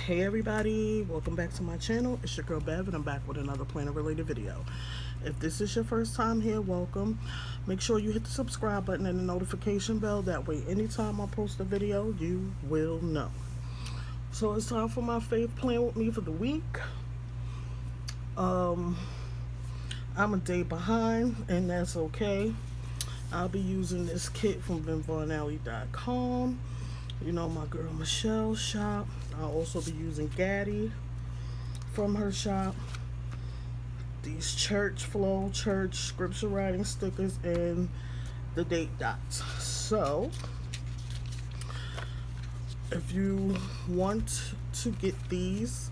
Hey everybody, welcome back to my channel. It's your girl Bev and I'm back with another planner related video. If this is your first time here, welcome. Make sure you hit the subscribe button and the notification bell. That way anytime I post a video, you will know. So it's time for my faith plan with me for the week. I'm a day behind and that's okay. I'll be using this kit from VinVonAlley.com. You know, my girl Michelle's shop. I'll also be using Gaddy from her shop. These church scripture writing stickers, and the date dots. So, if you want to get these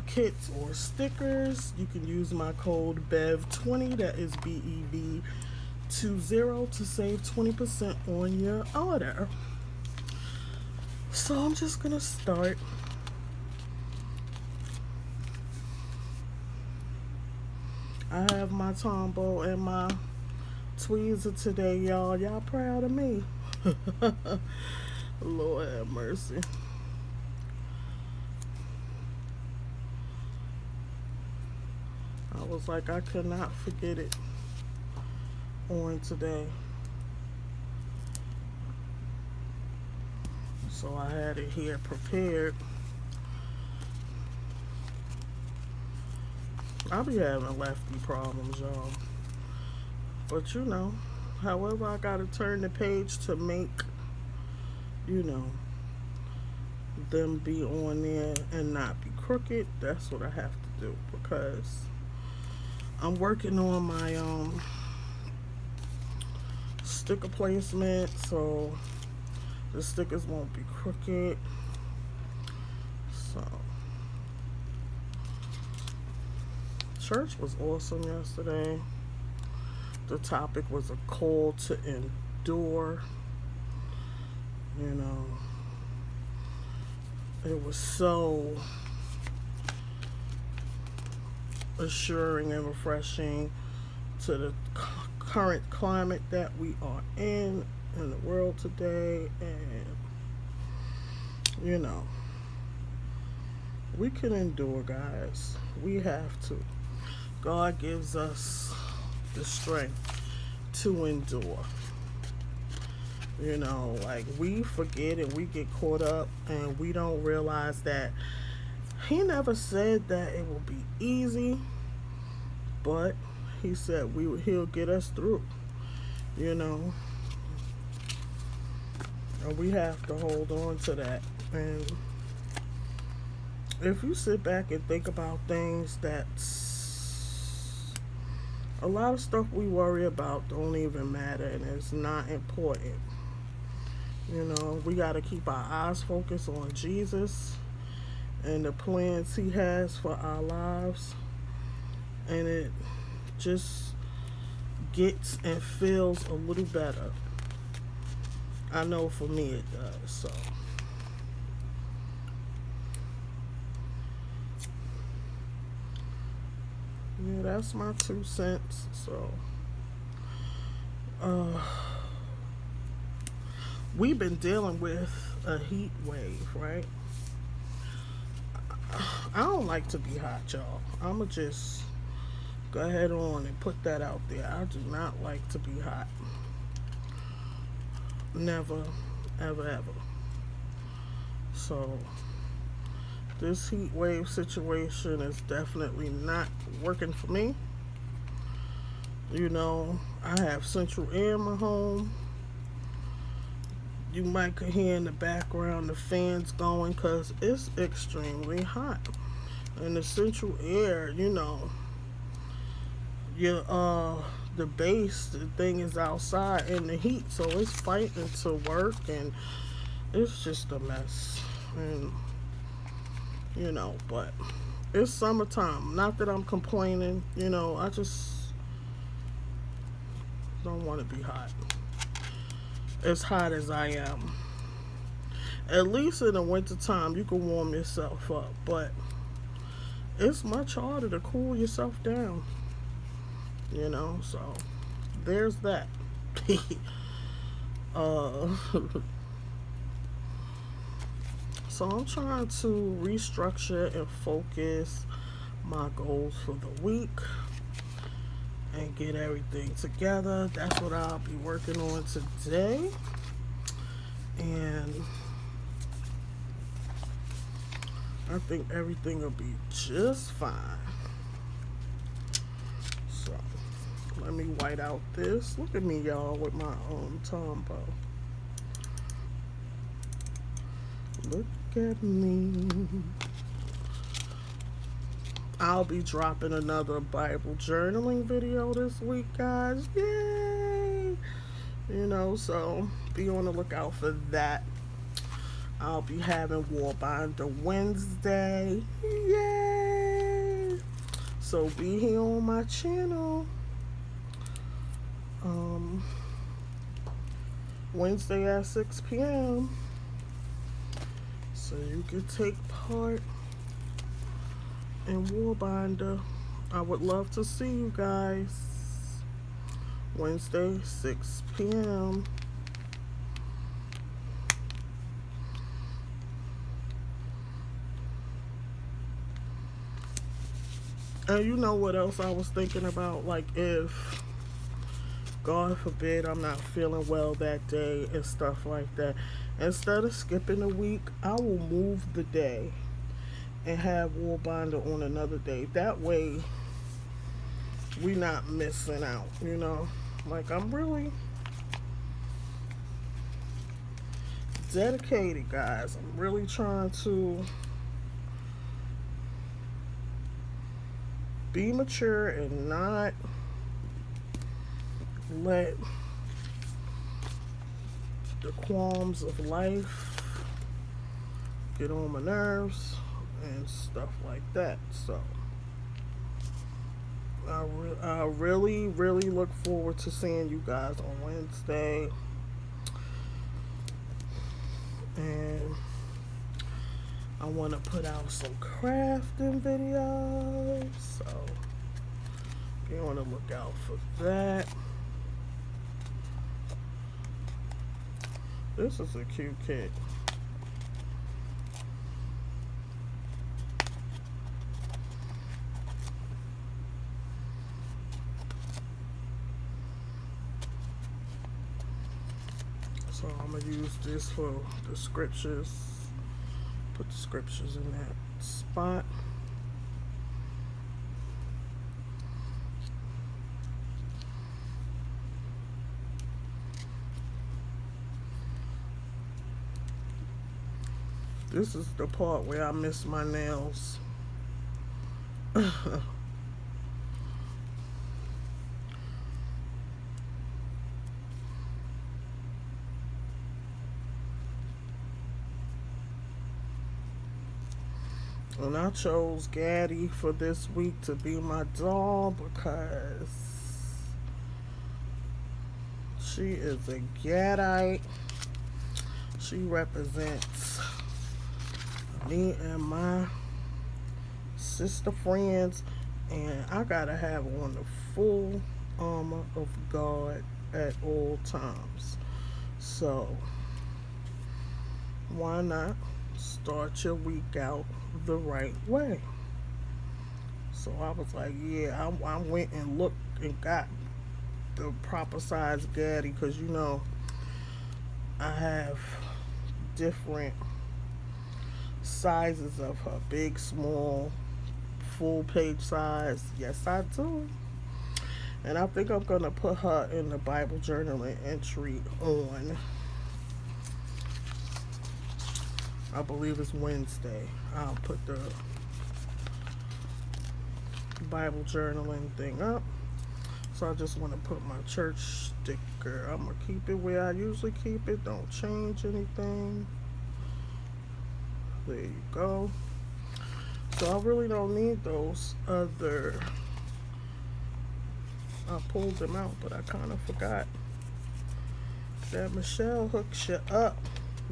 kits or stickers, you can use my code BEV20, that is BEV20, to save 20% on your order. So I'm just gonna start. I have my Tombow and my tweezer today, y'all. Y'all proud of me? Lord have mercy. I was like, I could not forget it on today. So I had it here prepared. I be having lefty problems, y'all. But you know, however I gotta turn the page to make, you know, them be on there and not be crooked, that's what I have to do, because I'm working on my sticker placement, so the stickers won't be crooked. So church was awesome yesterday. The topic was a call to endure. You know, it was so assuring and refreshing to the current climate that we are in the world today. And you know, we can endure, guys. We have to. God gives us the strength to endure. You know, like, we forget and we get caught up and we don't realize that he never said that it will be easy, but he said he'll get us through, you know. And we have to hold on to that. And if you sit back and think about things, that's a lot of stuff we worry about don't even matter and it's not important. You know, we got to keep our eyes focused on Jesus and the plans he has for our lives, and it just gets and feels a little better. I know for me it does. So yeah, that's my 2 cents. So we've been dealing with a heat wave, right? I don't like to be hot, y'all. I'ma just go ahead on and put that out there. I do not like to be hot. Never, ever, ever. So this heat wave situation is definitely not working for me. You know, I have central air in my home. You might could hear in the background the fans going because it's extremely hot. And the central air, you know, the base, the thing is outside in the heat, so it's fighting to work, and it's just a mess. And you know, but it's summertime. Not that I'm complaining, you know, I just don't want to be hot. As hot as I am. At least in the wintertime you can warm yourself up, but it's much harder to cool yourself down. You know, so there's that. So I'm trying to restructure and focus my goals for the week and get everything together. That's what I'll be working on today. And I think everything will be just fine. So let me white out this. Look at me, y'all, with my Tombow. Look at me. I'll be dropping another Bible journaling video this week, guys. Yay! You know, so be on the lookout for that. I'll be having War Binder Wednesday. Yay! So be here on my channel. Wednesday at 6 p.m. So you can take part in War Binder. I would love to see you guys. Wednesday, 6 p.m. And you know what else I was thinking about? Like, if, God forbid, I'm not feeling well that day and stuff like that, instead of skipping a week, I will move the day and have War Binder on another day. That way, we not missing out, you know? Like, I'm really dedicated, guys. I'm really trying to be mature and not let the qualms of life get on my nerves and stuff like that. So I really look forward to seeing you guys on Wednesday. And I want to put out some crafting videos, so be on the lookout for that. This is a cute kit. So I'm going to use this for the scriptures. Put the scriptures in that spot. This is the part where I miss my nails. And I chose Gaddy for this week to be my doll because she is a Gaddite. She represents me and my sister friends, and I gotta have on the full armor of God at all times. So why not start your week out the right way? So I was like, yeah, I went and looked and got the proper size Gaddy, because you know I have different sizes of her: big, small, full page size. Yes, I do. And I think I'm gonna put her in the Bible journaling entry on, I believe it's Wednesday. I'll put the Bible journaling thing up. So I just want to put my church sticker. I'm going to keep it where I usually keep it. Don't change anything. There you go. So I really don't need those other... I pulled them out, but I kind of forgot that Michelle hooks you up.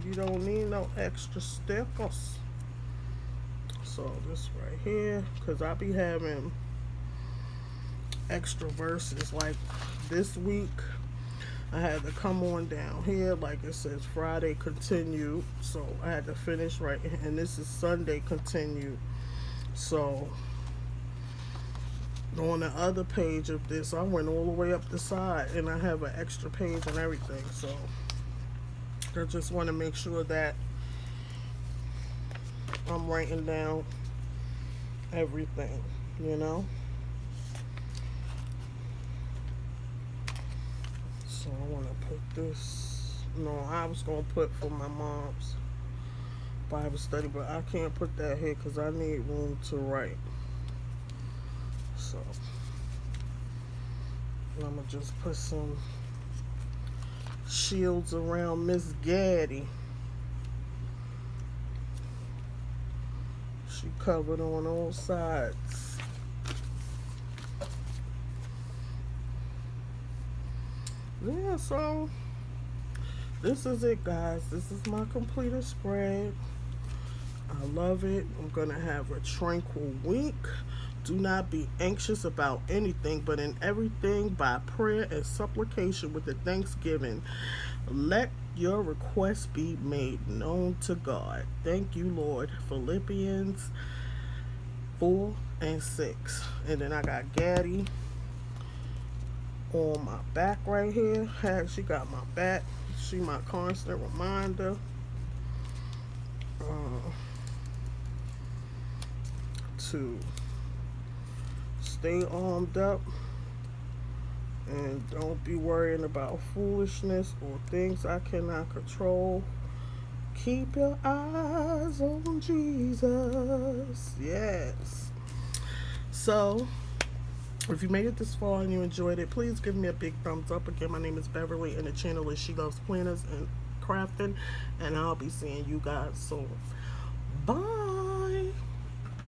You don't need no extra stickers. So this right here, because I be having extra verses. Like this week I had to come on down here, like it says Friday continued, so I had to finish right, and this is Sunday continued. So on the other page of this, I went all the way up the side, and I have an extra page and everything. So I just want to make sure that I'm writing down everything, you know. So I want to put this. No, I was gonna put for my mom's Bible study, but I can't put that here because I need room to write. So I'm gonna just put some shields around Miss Gaddy. She covered on all sides. Yeah, so this is it, guys. This is my completed spread. I love it. I'm gonna have a tranquil week. Do not be anxious about anything, but in everything by prayer and supplication with the thanksgiving, let your requests be made known to God. Thank you, Lord. Philippians 4:6. And then I got Gaddy on my back right here. She got my back. She my constant reminder. To stay armed up and don't be worrying about foolishness or things I cannot control. Keep your eyes on Jesus. Yes. So, if you made it this far and you enjoyed it, please give me a big thumbs up. Again, my name is Beverly, and the channel is She Loves Planners and Crafting, and I'll be seeing you guys soon. Bye.